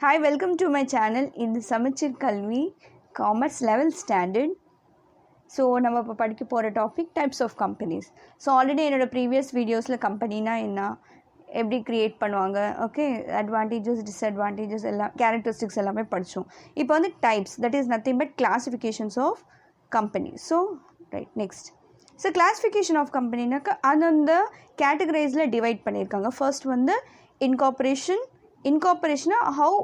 Hi, welcome to my channel. In the Samachir Kalvi Commerce Level Standard. So, நம்ம இப்போ படிக்க போகிற topic types of companies. So already என்னோடய previous வீடியோஸில் கம்பெனினா என்ன, எப்படி க்ரியேட் பண்ணுவாங்க, ஓகே, அட்வான்டேஜஸ் டிஸ்அட்வான்டேஜஸ் எல்லாம் கேரக்டரிஸ்டிக்ஸ் எல்லாமே படித்தோம். இப்போ வந்து types, that is nothing but classifications of company. So right, next. So classification of கம்பெனினாக்கா அந்தந்த கேட்டகரைஸில் டிவைட் பண்ணியிருக்காங்க. ஃபர்ஸ்ட் வந்து இன்கார்பரேஷனா how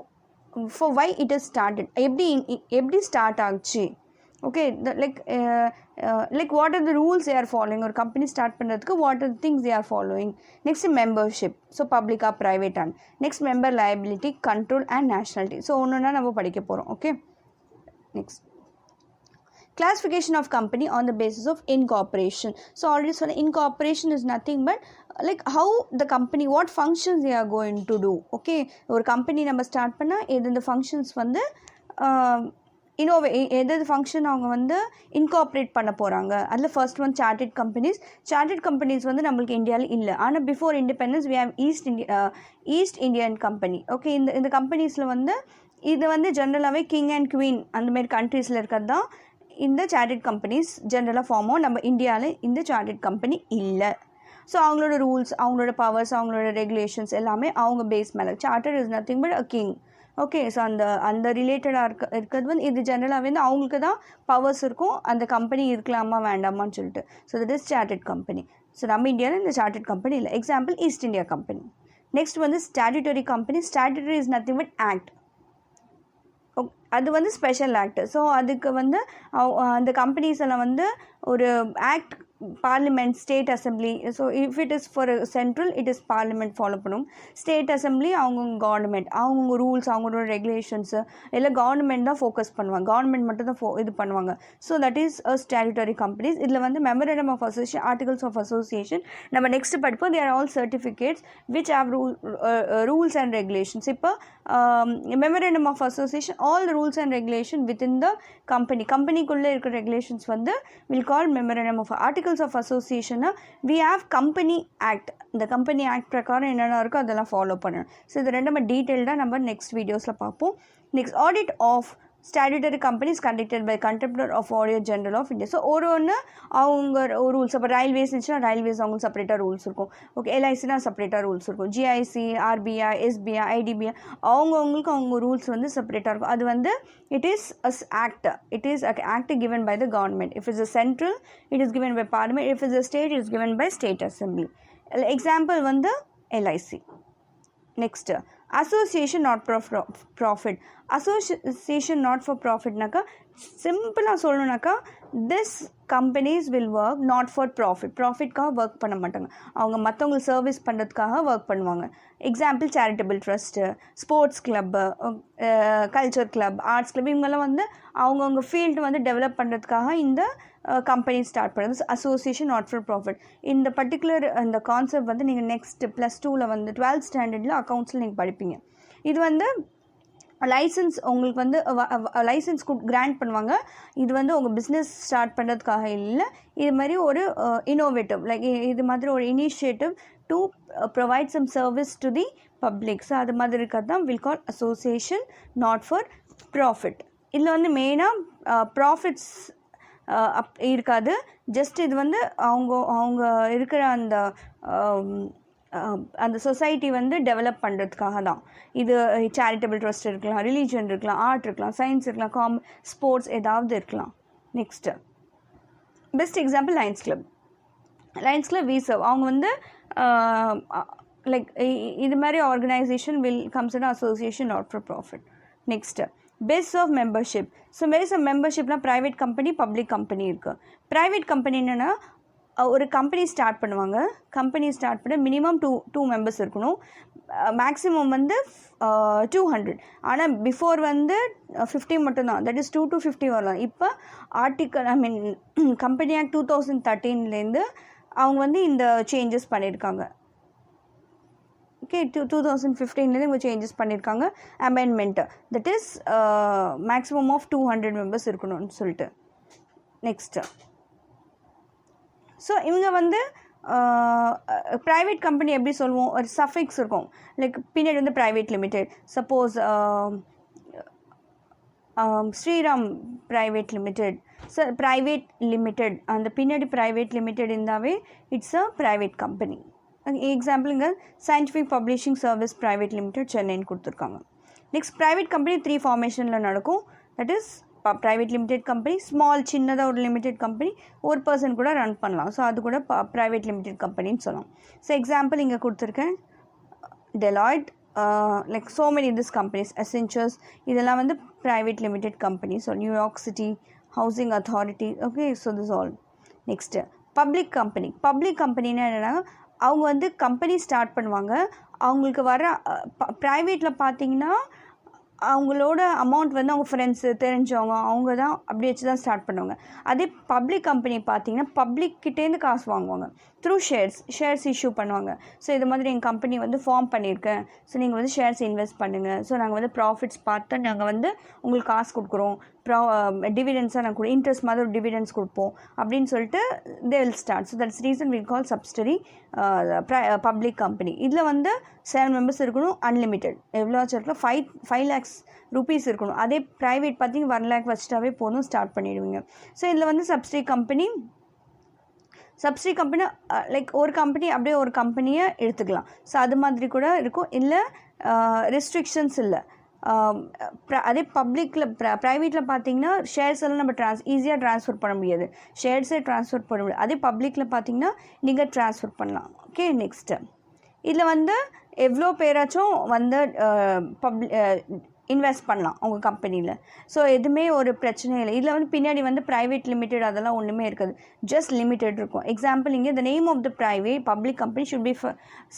for why it is started, எப்படி ஸ்டார்ட் ஆச்சு, okay, like what are the rules they are following, ஒரு company start பண்ணுறதுக்கு what are the things they are following. next membership, so public or private, and next member liability, control and nationality. so ஒன்றுனா நம்ம படிக்க போகிறோம். Okay, next classification of company on the basis of incorporation. so already சொன்ன incorporation is nothing but like how the company, what functions they are going to do. okay, ஒரு company நம்ம start பண்ணால் எந்தெந்த functions வந்து எதாவது function அவங்க வந்து incorporate பண்ண போகிறாங்க. அதில் ஃபர்ஸ்ட் ஒன் சார்ட்டட் கம்பெனிஸ் வந்து நம்மளுக்கு இந்தியாவில் இல்லை. ஆனால் before independence we have East Indian company. Okay, இந்த கம்பெனிஸில் வந்து இது வந்து ஜென்ரலாகவே கிங் அண்ட் குவீன் அந்தமாரி கண்ட்ரீஸில் இருக்கிறது தான் இந்த சார்ட்டட் கம்பெனிஸ் ஜென்ரலாக ஃபார்ம் ஆகும். நம்ம இந்தியாவில் இந்த சார்ட்டட் கம்பெனி இல்லை. ஸோ அவங்களோட ரூல்ஸ், அவங்களோட பவர்ஸ், அவங்களோட ரெகுலேஷன்ஸ் எல்லாமே அவங்க பேஸ் மேலே. Chartered is nothing but a king. Okay, so அந்த ரிலேட்டடாக இருக்கிறது வந்து இது ஜென்ரலாகவே வந்து அவங்களுக்கு தான் பவர்ஸ் இருக்கும், அந்த கம்பெனி இருக்கலாமா வேண்டாமான்னு சொல்லிட்டு. So that is chartered company. So நம்ம இந்தியாவில் இந்த சார்ட்டட் கம்பெனி இல்லை. Example East India company. Next வந்து statutory company. Statutory is nothing but act, அது வந்து ஸ்பெஷல் ஆக்ட். ஸோ அதுக்கு வந்து அந்த கம்பெனிஸ் எல்லாம் வந்து ஒரு act, parliament, state assembly. So if it is for central it is parliament follow பண்ணும். ஸ்டேட் அசம்பிளி அவங்கவுங்க கவர்மெண்ட், அவங்கவுங்க ரூல்ஸ், அவங்களோட ரெகுலேஷன்ஸு எல்லாம் கவர்மெண்ட் தான் ஃபோக்கஸ் பண்ணுவாங்க, கவர்மெண்ட் மட்டும் தான் இது பண்ணுவாங்க. So that is a statutory companies. இதில் வந்து memorandum of association, articles of association நம்ம நெக்ஸ்ட் படிப்போம். They are all certificates which have rules and regulations. இப்போ memorandum of association, all the rules and regulation within the கம்பெனிக்குள்ளே இருக்கிற regulations வந்து will call memorandum of. Articles of அசோசியேஷனை we have company act. இந்த company act பிரகாரம் என்னென்ன இருக்கோ அதெல்லாம் ஃபாலோ பண்ணணும். ஸோ இது ரெண்டு டீட்டெயில்டாக நம்ம நெக்ஸ்ட் வீடியோஸில் பார்ப்போம். Next audit of statutory companies conducted by comptroller of audio general of India. So ஒன்று அவங்க ரூல்ஸ். அப்போ ரயில்வேஸ் இருந்துச்சுன்னா ரயில்வேஸ் அவங்களுக்கு செப்பரேட்டாக ரூல்ஸ் இருக்கும். ஓகே, எல்ஐசினா செப்பரேட்டாக ரூல்ஸ் இருக்கும். ஜிஐசி, ஆர்பிஐ, எஸ்பிஐ, ஐடிபிஐ அவங்கவுங்களுக்கு அவங்க ரூல்ஸ் வந்து செப்பரேட்டாக இருக்கும். அது வந்து it is an act, it is an act given by the government. if it's a central it is given by parliament, if it's a state it is given by state assembly. example வந்து LIC. next association not for profit. association not for profit நாக்கா சிம்பிளாக சொல்லணுனாக்கா this companies will work not for ப்ராஃபிட்காக work பண்ண மாட்டாங்க, அவங்க மற்றவங்களுக்கு service பண்ணுறதுக்காக ஒர்க் பண்ணுவாங்க. Example charitable trust, sports club, culture club, arts club, இவங்கெல்லாம் வந்து அவங்கவுங்க ஃபீல்டு வந்து டெவலப் பண்ணுறதுக்காக இந்த கம்பெனி ஸ்டார்ட் பண்ணுறது. Association not for profit. இந்த பர்டிகுலர் இந்த கான்செப்ட் வந்து நீங்கள் நெக்ஸ்ட் +2 வந்து 12th ஸ்டாண்டர்டில் அக்கௌண்ட்ஸில் நீங்கள் படிப்பீங்க. இது வந்து லைசன்ஸ் உங்களுக்கு வந்து லைசன்ஸ் கிராண்ட் பண்ணுவாங்க. இது வந்து உங்கள் பிஸ்னஸ் ஸ்டார்ட் பண்ணுறதுக்காக இல்லை, இது மாதிரி ஒரு இன்னோவேட்டிவ் லைக் இது மாதிரி ஒரு initiative to provide some service to the public. So அது மாதிரி இருக்கிறது தான் will call association not for profit. இதில் வந்து மெயினாக ப்ராஃபிட்ஸ் இருக்காது. ஜஸ்ட் இது வந்து அவங்க இருக்கிற அந்த சொசைட்டி வந்து டெவலப் பண்ணுறதுக்காக தான். இது சேரிட்டபிள் ட்ரஸ்ட் இருக்கலாம், ரிலீஜன் இருக்கலாம், ஆர்ட் இருக்கலாம், சயின்ஸ் இருக்கலாம், ஸ்போர்ட்ஸ் ஏதாவது இருக்கலாம். Next best example Lions club we serve. அவங்க வந்து லைக் இது மாதிரி organisation will consider association not for profit. Next base of membership. So base of மெம்பர்ஷிப்னால் ப்ரைவேட் கம்பெனி, பப்ளிக் கம்பெனி இருக்குது. ப்ரைவேட் கம்பெனி என்னென்னா ஒரு கம்பெனி ஸ்டார்ட் பண்ணுவாங்க. கம்பெனி ஸ்டார்ட் பண்ண மினிமம் டூ மெம்பர்ஸ் இருக்கணும், மேக்ஸிமம் வந்து 200. ஆனால் பிஃபோர் வந்து 50 மட்டும்தான், தட் இஸ் 2 to 50 வரலாம். இப்போ கம்பெனி ஆக்ட் 2013 அவங்க வந்து இந்த சேஞ்சஸ் பண்ணியிருக்காங்க. ஓகே, 2015 இவங்க சேஞ்சஸ் பண்ணியிருக்காங்க amendment. That is maximum of 200 members இருக்கணும்னு சொல்லிட்டு. நெக்ஸ்ட்டு ஸோ இவங்க வந்து ப்ரைவேட் கம்பெனி எப்படி சொல்லுவோம், ஒரு சஃபிக்ஸ் இருக்கும், லைக் பின்னாடி வந்து private limited. Suppose Shriram private limited, private limited, அந்த பின்னாடி ப்ரைவேட் லிமிடெட் இருந்தாவே it's a private company. Example இங்கே scientific publishing service private limited சென்னைன்னு கொடுத்துருக்காங்க. நெக்ஸ்ட் ப்ரைவேட் கம்பெனி 3 ஃபார்மேஷனில் நடக்கும். That is private limited company, small சின்னதாக ஒரு லிமிடெட் கம்பெனி, ஒரு பர்சன் கூட ரன் பண்ணலாம். ஸோ அது கூட ப்ரைவேட் லிமிடெட் கம்பெனின்னு சொல்லலாம். ஸோ எக்ஸாம்பிள் இங்கே கொடுத்துருக்கேன், Deloitte, like so many this companies, Accentures, இதெல்லாம் வந்து private limited company. So New York city housing authority. Okay, so this all. Next public company. Public கம்பெனின்னா என்னென்னா, அவங்க வந்து கம்பெனி ஸ்டார்ட் பண்ணுவாங்க. அவங்களுக்கு வர ப்ரைவேட்டில் பார்த்தீங்கன்னா அவங்களோட அமௌண்ட் வந்து அவங்க ஃப்ரெண்ட்ஸு தெரிஞ்சவங்க அவங்க தான் அப்படி வச்சு தான் ஸ்டார்ட் பண்ணுவாங்க. அதே பப்ளிக் கம்பெனி பார்த்தீங்கன்னா பப்ளிக்கிட்டேருந்து காசு வாங்குவாங்க த்ரூ ஷேர்ஸ் இஷ்யூ பண்ணுவாங்க. ஸோ இது மாதிரி எங்கள் கம்பெனி வந்து ஃபார்ம் பண்ணியிருக்கேன், ஸோ நீங்கள் வந்து ஷேர்ஸ் இன்வெஸ்ட் பண்ணுங்கள், ஸோ நாங்கள் வந்து ப்ராஃபிட்ஸ் பார்த்து நாங்கள் வந்து உங்களுக்கு காசு கொடுக்குறோம், டிவிடெண்ட்ஸாக நாங்கள் இன்ட்ரெஸ்ட் மாதிரி ஒரு டிவிடெண்ட்ஸ் கொடுப்போம் அப்படின்னு சொல்லிட்டு they will start. So that's reason we call subsidiary public company. இதில் வந்து 7 மெம்பர்ஸ் இருக்கணும், அன்லிமிட்டெட், எவ்வளோ இருக்கலாம், 5 lakhs rupees இருக்கணும். அதே ப்ரைவேட் பார்த்தீங்கன்னா 1 lakh வச்சுட்டாவே போதும், ஸ்டார்ட் பண்ணிடுவீங்க. ஸோ இதில் வந்து சப்சிடரி கம்பெனி லைக் ஒரு கம்பெனி அப்படியே ஒரு கம்பெனியை எடுத்துக்கலாம். ஸோ அது மாதிரி கூட இருக்கும். இல்லை ரெஸ்ட்ரிக்ஷன்ஸ் இல்லை. அதே பப்ளிக்கில் ப்ரைவேட்டில் பார்த்தீங்கன்னா ஷேர்ஸ் எல்லாம் நம்ம ஈஸியாக ட்ரான்ஸ்ஃபர் பண்ண முடியாது, ஷேர்ஸே ட்ரான்ஸ்ஃபர் பண்ண முடியாது. அதே பப்ளிக்கில் பார்த்தீங்கன்னா நீங்கள் ட்ரான்ஸ்ஃபர் பண்ணலாம். ஓகே, நெக்ஸ்ட்டு இதில் வந்து எவ்வளோ பேராச்சும் வந்து இன்வெஸ்ட் பண்ணலாம் உங்கள் கம்பெனியில். ஸோ எதுவுமே ஒரு பிரச்சனை இல்லை. இதில் வந்து பின்னாடி வந்து ப்ரைவேட் லிமிடெட் அதெல்லாம் ஒன்றுமே இருக்காது, ஜஸ்ட் லிமிடெட் இருக்கும். எக்ஸாம்பிள் இங்கே the name of the private public company should be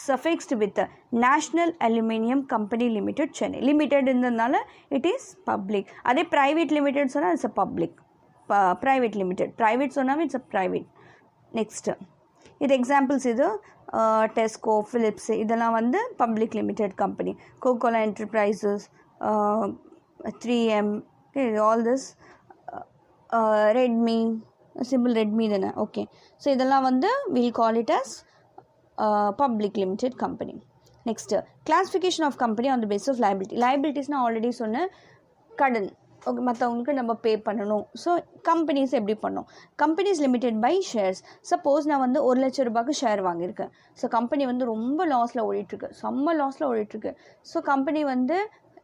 suffixed with national aluminium company limited Chennai. Limited இருந்ததுனால இட் இஸ் பப்ளிக். அதே ப்ரைவேட் லிமிடெட் சொன்னால் it's a public. Private limited, private சொன்னாவே it's a private. Next இது examples, இது Tesco, Philips, இதெல்லாம் வந்து public limited company. Coca Cola enterprises, 3M, okay, all this, Redmi, symbol Redmi தானே. Okay, so இதெல்லாம் வந்து will call it as public limited company. Next classification of company on the base of liability. Liabilities நான் already சொன்னேன், கடன், okay, மற்றவங்களுக்கு நம்ம பே பண்ணணும். So companies எப்படி பண்ணோம், companies limited by shares. Suppose நான் வந்து 1 லட்ச ரூபாய்க்கு ஷேர் வாங்கியிருக்கேன். ஸோ கம்பெனி வந்து ரொம்ப லாஸில் ஓடிட்டுருக்கு, செம்ம லாஸில் ஓடிட்டுருக்கு. ஸோ கம்பெனி வந்து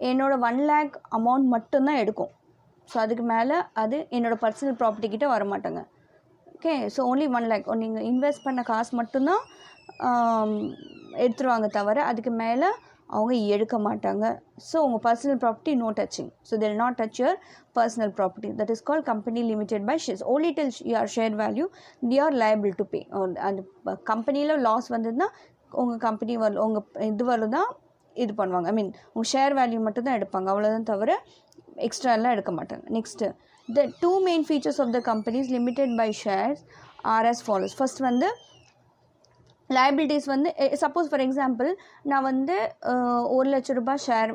என்னோட 1 lakh அமௌண்ட் மட்டும்தான் எடுக்கும். ஸோ அதுக்கு மேலே அது என்னோடய பர்சனல் ப்ராப்பர்ட்டி கிட்டே வரமாட்டாங்க. ஓகே, ஸோ ஓன்லி 1 lakh நீங்கள் இன்வெஸ்ட் பண்ண காசு மட்டும்தான் எடுத்துருவாங்க, தவிர அதுக்கு மேலே அவங்க எடுக்க மாட்டாங்க. ஸோ உங்கள் personal property no touching. So they will not touch your personal property. That is called company limited by shares. Only till your share value they are liable to pay. அந்த கம்பெனியில் லாஸ் வந்ததுன்னா உங்கள் company உங்கள் இது வருதான் இது பண்ணுவாங்க. ஐ மீன் உங்கள் ஷேர் வேல்யூ மட்டும் தான் எடுப்பாங்க, அவ்வளோதான், தவிர எக்ஸ்ட்ரா எல்லாம் எடுக்க மாட்டாங்க. Next the 2 main features of the companies limited by shares are as follows. First வந்து லைபிலிட்டிஸ் வந்து சப்போஸ் ஃபார் எக்ஸாம்பிள் நான் வந்து 1 லட்ச ரூபாய் ஷேர்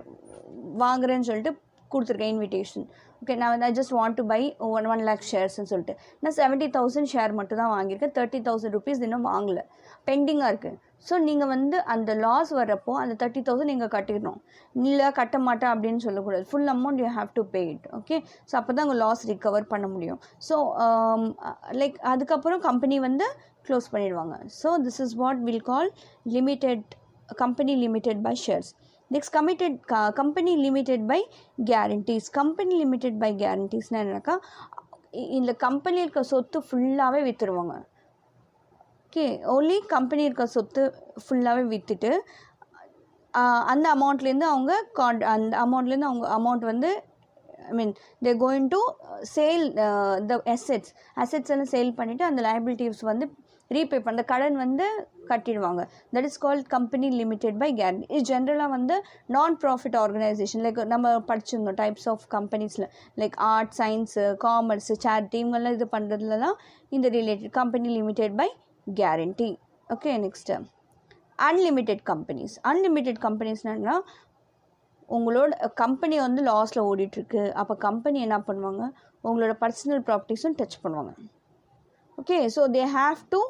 வாங்குறேன்னு சொல்லிட்டு கொடுத்துருக்கேன் இன்விடேஷன். ஓகே, நான் வந்து I just want to buy 1 lakh ஷேர்ஸ்ன்னு சொல்லிட்டு நான் 70,000 ஷேர் மட்டும் தான் வாங்கியிருக்கேன், 30,000 rupees இன்னும் வாங்கலை, பெண்டிங்காக இருக்குது. ஸோ நீங்கள் வந்து அந்த லாஸ் வர்றப்போ அந்த 30,000 நீங்கள் கட்டிடணும். இல்லை கட்ட மாட்டேன் அப்படின்னு சொல்லக்கூடாது, full amount you have to pay it. Okay, so அப்போ தான் உங்கள் லாஸ் ரிகவர் பண்ண முடியும். ஸோ லைக் அதுக்கப்புறம் கம்பெனி வந்து க்ளோஸ் பண்ணிடுவாங்க. So this is what will call limited company limited by shares. Next company limited by guarantees. Company limited by கேரண்டிஸ்னால் என்னன்னாக்கா, இந்த கம்பெனி இருக்க சொத்து ஃபுல்லாகவே விற்றுருவாங்க. ஓகே, ஓன்லி கம்பெனி இருக்க சொத்து ஃபுல்லாகவே விற்றுட்டு அந்த அமௌண்ட்லேருந்து அவங்க அமௌண்ட் வந்து I mean they going to sale the assets எல்லாம் சேல் பண்ணிவிட்டு அந்த லைபிலிட்டிஸ் வந்து ரீபே பண்ண கடன் வந்து கட்டிடுவாங்க. That is called company limited by guarantee. இது ஜென்ரலாக வந்து நான் ப்ராஃபிட் ஆர்கனைசேஷன், லைக் நம்ம படிச்சிருந்தோம் டைப்ஸ் ஆஃப் கம்பெனிஸில், like art, science, commerce, charity, இவங்கெல்லாம் இது பண்ணுறதுலாம் இந்த related company limited by guarantee. Okay, next unlimited companies. Unlimited கம்பெனிஸ்னா உங்களோட கம்பெனி வந்து லாஸில் ஓடிட்டுருக்கு, அப்போ கம்பெனி என்ன பண்ணுவாங்க, உங்களோட பர்சனல் ப்ராப்பர்ட்டிஸும் டச் பண்ணுவாங்க. Okay, so they have to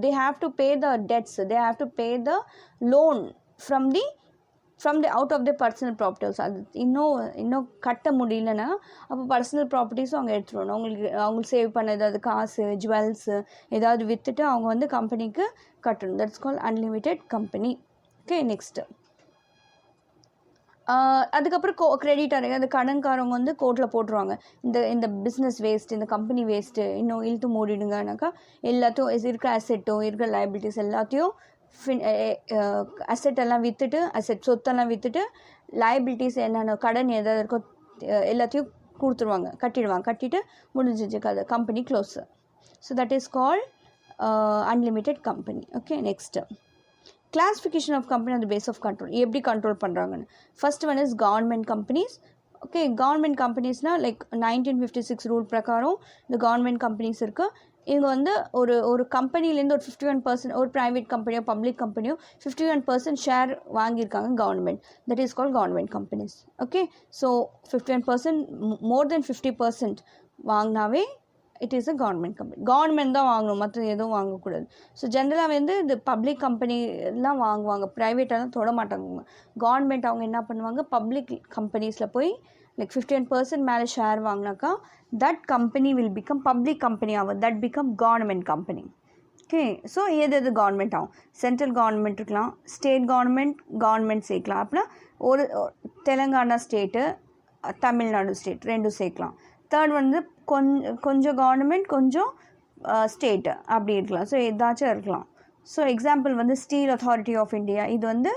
they have to pay the debts, they have to pay the loan from the out of the personal properties. அது இன்னும் கட்ட முடியலன்னா அப்போ பர்சனல் ப்ராப்பர்ட்டிஸும் அவங்க எடுத்துருவாங்க. அவங்களுக்கு சேவ் பண்ண ஏதாவது காசு, ஜுவல்ஸு ஏதாவது விற்றுட்டு அவங்க வந்து கம்பெனிக்கு கட்டணும். That's call unlimited company. Okay, next அதுக்கப்புறம் கிரெடிட்டர், அந்த கடன்காரவங்க வந்து கோர்ட்டில் போட்டுருவாங்க, இந்த பிஸ்னஸ் வேஸ்ட்டு, இந்த கம்பெனி வேஸ்ட்டு, இன்னும் இழுத்து மூடிடுங்கனாக்கா எல்லாத்தையும் இருக்கிற அசெட்டும் இருக்கிற லைபிலிட்டிஸ் எல்லாத்தையும் அசெட் எல்லாம் விற்றுட்டு, சொத்தெல்லாம் விற்றுட்டு, லைபிலிட்டிஸ் என்னென்ன கடன் எதாவது இருக்கோ எல்லாத்தையும் கொடுத்துருவாங்க, கட்டிட்டு முடிஞ்சிச்சு கதை, company close. So that is called unlimited company. Okay, next classification of company on the base of control. எப்படி கண்ட்ரோல் பண்ணுறாங்கன்னு. First one is government companies. Okay, government கம்பெனிஸ்னால் லைக் 1956 ரூல் பிரகாரம் இந்த கவர்மெண்ட் கம்பெனிஸ் இருக்குது. இவங்க வந்து ஒரு கம்பெனிலேருந்து ஒரு 51%, ஒரு ப்ரைவேட் கம்பெனியோ பப்ளிக் கம்பெனியோ 51% ஷேர் வாங்கியிருக்காங்க government. That is called government companies. Okay, so 51%, more then 50% வாங்கினாவே it is a government company. Government தான் வாங்கணும், மற்ற எதுவும் வாங்கக்கூடாது. ஸோ ஜென்ரலாக வந்து இந்த பப்ளிக் கம்பெனிலாம் வாங்குவாங்க, ப்ரைவேட்டெல்லாம் தொட மாட்டாங்க. கவர்மெண்ட் அவங்க என்ன பண்ணுவாங்க, பப்ளிக் கம்பெனிஸில் போய் லைக் 51% மேலே ஷேர் வாங்கினாக்கா that company will become public company ஆகும், that become government company. Okay, so எது கவர்மெண்ட் ஆகும், சென்ட்ரல் கவர்மெண்ட் இருக்கலாம், ஸ்டேட் கவர்மெண்ட் சேர்க்கலாம். அப்படின்னா ஒரு தெலுங்கானா ஸ்டேட்டு, தமிழ்நாடு ஸ்டேட் ரெண்டும் சேர்க்கலாம். தேர்ட் வந்து கொஞ்சம் கவர்மெண்ட் கொஞ்சம் ஸ்டேட்டு அப்படி இருக்கலாம். ஸோ ஏதாச்சும் இருக்கலாம். ஸோ எக்ஸாம்பிள் வந்து ஸ்டீல் அத்தாரிட்டி ஆஃப் இந்தியா, இது வந்து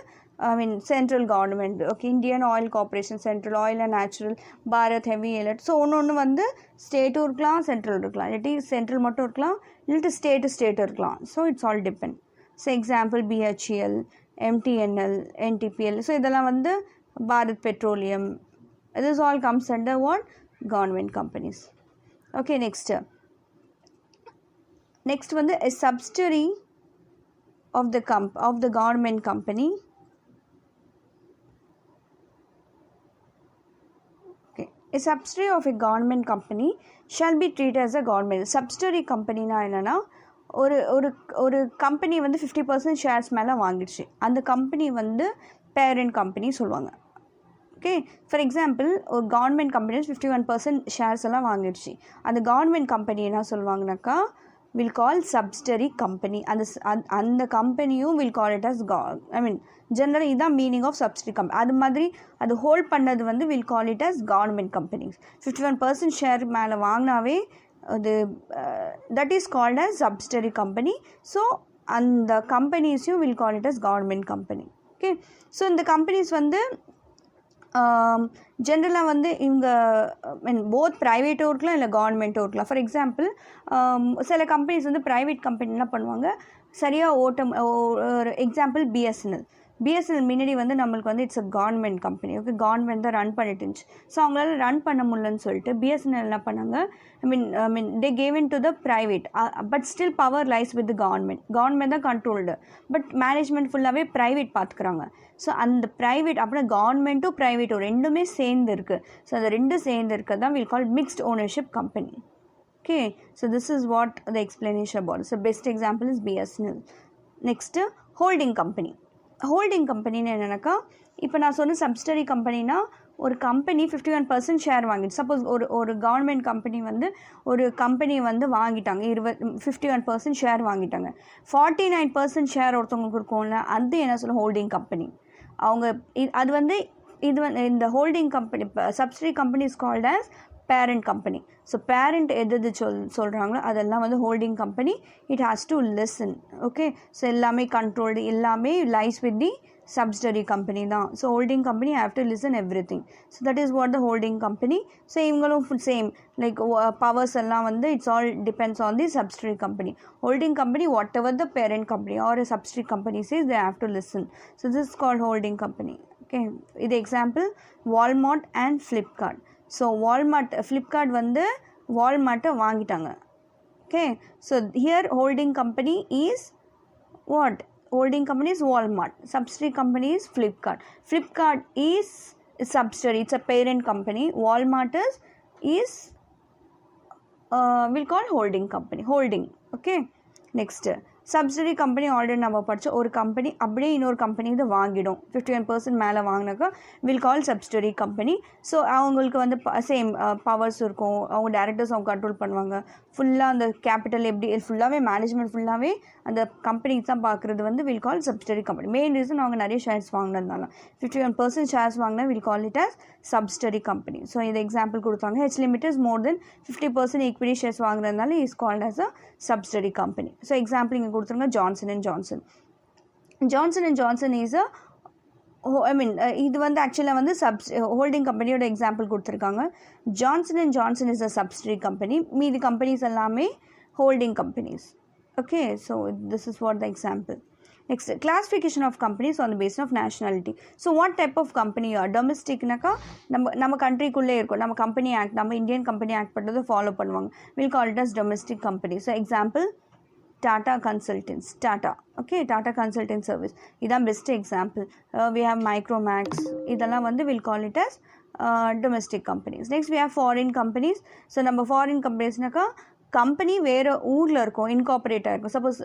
central government. Okay, Indian oil corporation, central oil and natural, Bharat heavy elect. So ஒன்று வந்து ஸ்டேட்டும் இருக்கலாம், சென்ட்ரல் இருக்கலாம், இல்லாட்டி சென்ட்ரல் மட்டும் இருக்கலாம், இல்லாட்டி ஸ்டேட்டு இருக்கலாம். So it's all depend. So example BHEL, MTNL, NTPL. So இதெல்லாம் வந்து Bharat petroleum. This all comes under what, government companies. Okay, next வந்து a subsidiary of the government company. Okay, a subsidiary of a government company shall be treated as a government. Subsidiary company na என்னன்னா ஒரு company வந்து 50% shares மேலே வாங்கிடுச்சு, அந்த company வந்து parent company சொல்லுவாங்க. Okay, for example ஒரு government companies 51% shares எல்லாம் வாங்கிடுச்சு, அந்த கவர்மெண்ட் கம்பெனி என்ன சொல்லுவாங்கனாக்கா வில் கால் சப்சிடரி கம்பெனி. அந்த கம்பெனியும் will call it as general இதுதான் மீனிங் ஆஃப் சப்சிடரி கம்பெனி. அது மாதிரி அது ஹோல்ட் பண்ணது வந்து will call it as government companies. 51% share மேலே வாங்கினாவே அது that is called as subsidiary company. So அந்த கம்பெனிஸையும் will call it as government company. Okay, so இந்த கம்பெனிஸ் வந்து ஜென்ரலாக வந்து இவங்க போத் ப்ரைவேட்டும் இருக்கலாம் இல்லை கவர்மெண்ட்டும் இருக்கலாம். ஃபார் எக்ஸாம்பிள் சில கம்பெனிஸ் வந்து ப்ரைவேட் கம்பெனி என்ன பண்ணுவாங்க, சரியாக ஒரு எக்ஸாம்பிள் பிஎஸ்என்எல் முன்னாடி வந்து நம்மளுக்கு வந்து it's a government company. Okay, government தான் ரன் பண்ணிட்டு இருந்துச்சு. ஸோ அவங்களால ரன் பண்ண முடியலன்னு சொல்லிட்டு பிஎஸ்என்எல் என்ன பண்ணாங்க, they gave in to the private, but still power lies with government தான் கண்ட்ரோல்டு, பட் மேனேஜ்மெண்ட் ஃபுல்லாகவே ப்ரைவேட் பார்த்துக்குறாங்க. ஸோ அந்த ப்ரைவேட் அப்படின்னா கவர்மெண்ட்டும் ப்ரைவேட்டும் ரெண்டுமே சேர்ந்து இருக்குது. ஸோ அந்த ரெண்டும் சேர்ந்து இருக்கிறது தான் will call mixed ownership company. Okay, so this is what the explanation about. So best example is BSNL. Next holding company. Holding கம்பெனின்னு என்னென்னாக்கா, இப்போ நான் சொன்ன சப்சிடரி கம்பெனினா ஒரு கம்பெனி 51% ஷேர் வாங்கிட்டு, சப்போஸ் ஒரு கவர்மெண்ட் கம்பெனி வந்து ஒரு கம்பெனி வந்து வாங்கிட்டாங்க, 51% ஷேர் வாங்கிட்டாங்க, 49% ஷேர் ஒருத்தவங்களுக்கு இருக்கும்ல, அது என்ன சொல்ல ஹோல்டிங் கம்பெனி. அவங்க அது வந்து இந்த holding company subsidiary company is called as parent company. So parent எது சொல்கிறாங்களோ அதெல்லாம் வந்து holding company. It has to listen. Okay, so எல்லாமே கண்ட்ரோல்டு, எல்லாமே lies with the subsidiary company தான். So holding company have to listen every thing. So that is what the holding company. So இவங்களும் same like powers எல்லாம் வந்து it's all depends on the subsidiary company. Holding company what ever the parent company or subsidiary company says they have to listen. So this is called holding company. Okay, இது example Walmart and Flipkart. So Flipkart வந்து வால்மார்ட்டை வாங்கிட்டாங்க. Okay, so here holding company is what? Holding company is Walmart. Subsidiary company is Flipkart. Flipkart is a subsidiary. It's a parent company. Walmart is we'll call holding company. Holding. Okay. Next subsidiary company already நம்ம படித்த ஒரு company அப்படியே இன்னொரு company இதை வாங்கிடும் 51% மேலே வாங்கினாக்கா will call subsidiary company. So அவங்களுக்கு வந்து சேம் பவர்ஸ் இருக்கும், அவங்க டேரக்டர்ஸ் அவங்க கண்ட்ரோல் பண்ணுவாங்க, ஃபுல்லாக அந்த கேபிட்டல் எப்படி ஃபுல்லாகவே மேனேஜ்மெண்ட் ஃபுல்லாகவே அந்த கம்பெனிக்கு தான் பார்க்குறது வந்து will call subsidiary company. Main reason அவங்க நிறைய ஷேர்ஸ் வாங்கினதுனால 51% ஷேர்ஸ் வாங்கினா will call it as subsidiary company. So இது எக்ஸாம்பிள் கொடுத்தாங்க. ஹெச் லிமிடெட் மோர் தென் 50% ஈக்விட்டி ஷேர்ஸ் வாங்குறதுனால is called as a subsidiary company. So example இங்கே கொடுத்துருங்க Johnson and Johnson. Johnson and Johnson is a இது வந்து ஆக்சுவலாக வந்து ஹோல்டிங் கம்பெனியோட எக்ஸாம்பிள் கொடுத்துருக்காங்க. Johnson and Johnson is a subsidiary company, மீதி கம்பெனிஸ் எல்லாமே holding companies. Okay, so this is what the example. Next, classification of companies on the basis of nationality. So what type of company you are? Domestic naka நம்ம கண்ட்ரிக்குள்ளே இருக்கும், நம்ம company act, நம்ம Indian company act பண்ணுறது follow பண்ணுவாங்க, will call it as domestic company. So example Tata consultancy, Tata. Okay, Tata consultant service இதான் best example. We have Micromax, இதெல்லாம் வந்து will call it as domestic companies. Next we have foreign companies. So நம்ம foreign கம்பெனிஸ்னாக்கா company வேறு ஊரில் இருக்கும், இன்கார்பரேட்டாக இருக்கும். சப்போஸ்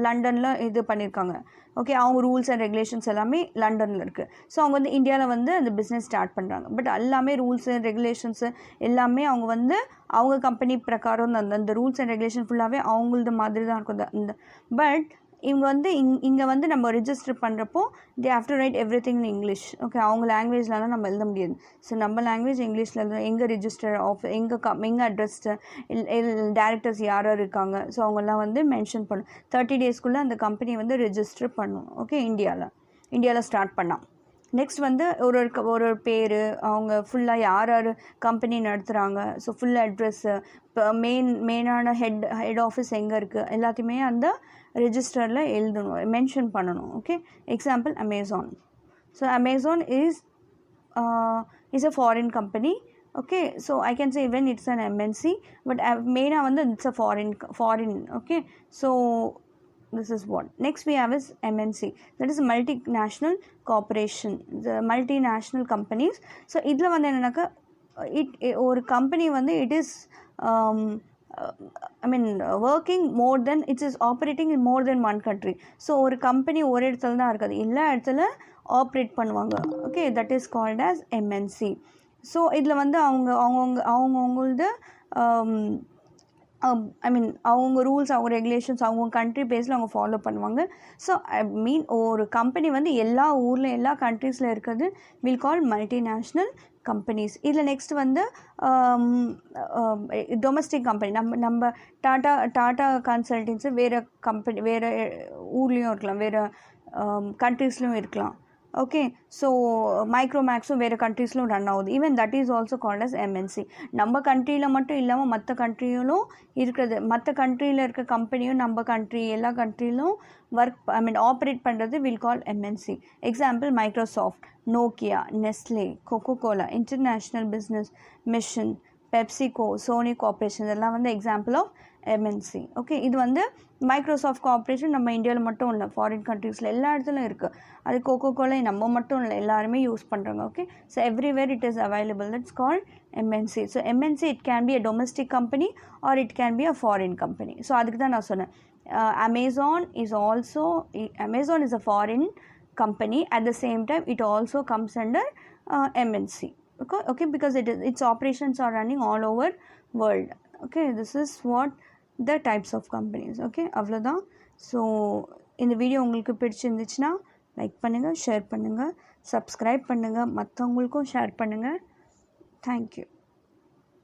லண்டனில் இது பண்ணியிருக்காங்க, ஓகே, அவங்க ரூல்ஸ் அண்ட் ரெகுலேஷன்ஸ் எல்லாமே லண்டனில் இருக்குது. ஸோ அவங்க வந்து இந்தியாவில் வந்து அந்த பிஸ்னஸ் ஸ்டார்ட் பண்ணுறாங்க. பட் எல்லாமே ரூல்ஸு ரெகுலேஷன்ஸு எல்லாமே அவங்க வந்து அவங்க கம்பெனி பிரகாரம் அந்த ரூல்ஸ் அண்ட் ரெகுலேஷன் ஃபுல்லாகவே அவங்களது மாதிரி தான் இருக்கும். இந்த பட் இவங்க வந்து இங்கே வந்து நம்ம ரிஜிஸ்டர் பண்ணுறப்போ தே have to right every thing in English. Okay, அவங்க லாங்குவேஜ்லாம் நம்ம எழுத முடியாது. ஸோ நம்ம லாங்குவேஜ் இங்கிலீஷில் எழுதும். எங்கே ரிஜிஸ்டர் எங்கே அட்ரஸ்டு டேரக்டர்ஸ் யார் இருக்காங்க, ஸோ அவங்கெல்லாம் வந்து மென்ஷன் பண்ணும். 30 டேஸ்க்குள்ளே அந்த கம்பெனி வந்து ரிஜிஸ்டர் பண்ணும். ஓகே, இந்தியாவில் ஸ்டார்ட் பண்ணால். நெக்ஸ்ட் வந்து ஒரு பேர், அவங்க ஃபுல்லாக யார் கம்பெனி நடத்துகிறாங்க, ஸோ ஃபுல் அட்ரெஸ்ஸு, இப்போ மெயினான ஹெட் ஆஃபீஸ் எங்கே இருக்குது எல்லாத்தையுமே அந்த ரெஜிஸ்டரில் எழுதணும், மென்ஷன் பண்ணணும். Okay, example Amazon. So Amazon is a foreign company. Okay, so I can say when it's an MNC, but மெயினாக வந்து it's a foreign. Okay, so this is what next we have is MNC, that is multinational corporation, the multinational companies. So இதில் வந்து என்னன்னாக்கா ஒரு company வந்து it is working more than, it is operating in more than one country. So ஒரு company ஒரு இடத்துல தான் இருக்காது, எல்லா இடத்துல ஆப்ரேட் பண்ணுவாங்க. Okay, that is called as MNC. So இதில் வந்து அவங்கவுங்களது அவங்க ரூல்ஸ், அவங்க ரெகுலேஷன்ஸ் அவங்க கண்ட்ரி பேஸில் அவங்க ஃபாலோ பண்ணுவாங்க. ஸோ ஒரு கம்பெனி வந்து எல்லா ஊரில் எல்லா கண்ட்ரீஸில் இருக்கிறது வில் கால் மல்டிநேஷ்னல் கம்பெனிஸ். இதில் நெக்ஸ்ட் வந்து டொமஸ்டிக் கம்பெனி. நம்ம டாடா கன்சல்டன்ஸு வேறு கம்பெனி வேறு ஊர்லேயும் இருக்கலாம், வேறு கண்ட்ரீஸ்லையும் இருக்கலாம். ஓகே, ஸோ மைக்ரோமேக்ஸும் வேறு கண்ட்ரீஸ்லும் ரன் ஆகுது. Even that is also called as MNC. நம்ம கண்ட்ரியில் மட்டும் இல்லாமல் மற்ற கண்ட்ரியிலும் இருக்கிறது, மற்ற கண்ட்ரியில் இருக்க கம்பெனியும் நம்ம கண்ட்ரி எல்லா கண்ட்ரியிலும் ஆப்ரேட் பண்ணுறது will call MNC. Example Microsoft, Nokia, Nestle, Coca Cola, International Business Machines, PepsiCo, Sony Corporation, இதெல்லாம் வந்து எக்ஸாம்பிள் ஆஃப் MNC. ஓகே, இது வந்து மைக்ரோசாஃப்ட் கார்பரேஷன் நம்ம இந்தியாவில் மட்டும் இல்லை, ஃபாரின் கண்ட்ரீஸில் எல்லா இடத்துலையும் இருக்குது. அது கோகோகோலா நம்ம மட்டும் இல்லை, எல்லாருமே யூஸ் பண்ணுறாங்க. Okay, so everywhere it is available, that's called MNC. So MNC it can be a domestic company R it can be a foreign company. So அதுக்கு தான் நான் சொன்னேன், Amazon is a foreign company. At the same time it also comes under MNC. Okay, because its operations are running all over world. Okay, this is what the types of companies. Okay, அவ்வளோதான். So இந்த video உங்களுக்கு பிடிச்சிருந்துச்சுன்னா like பண்ணுங்கள், share பண்ணுங்கள், subscribe பண்ணுங்கள், மற்றவங்களுக்கும் share பண்ணுங்கள். Thank you.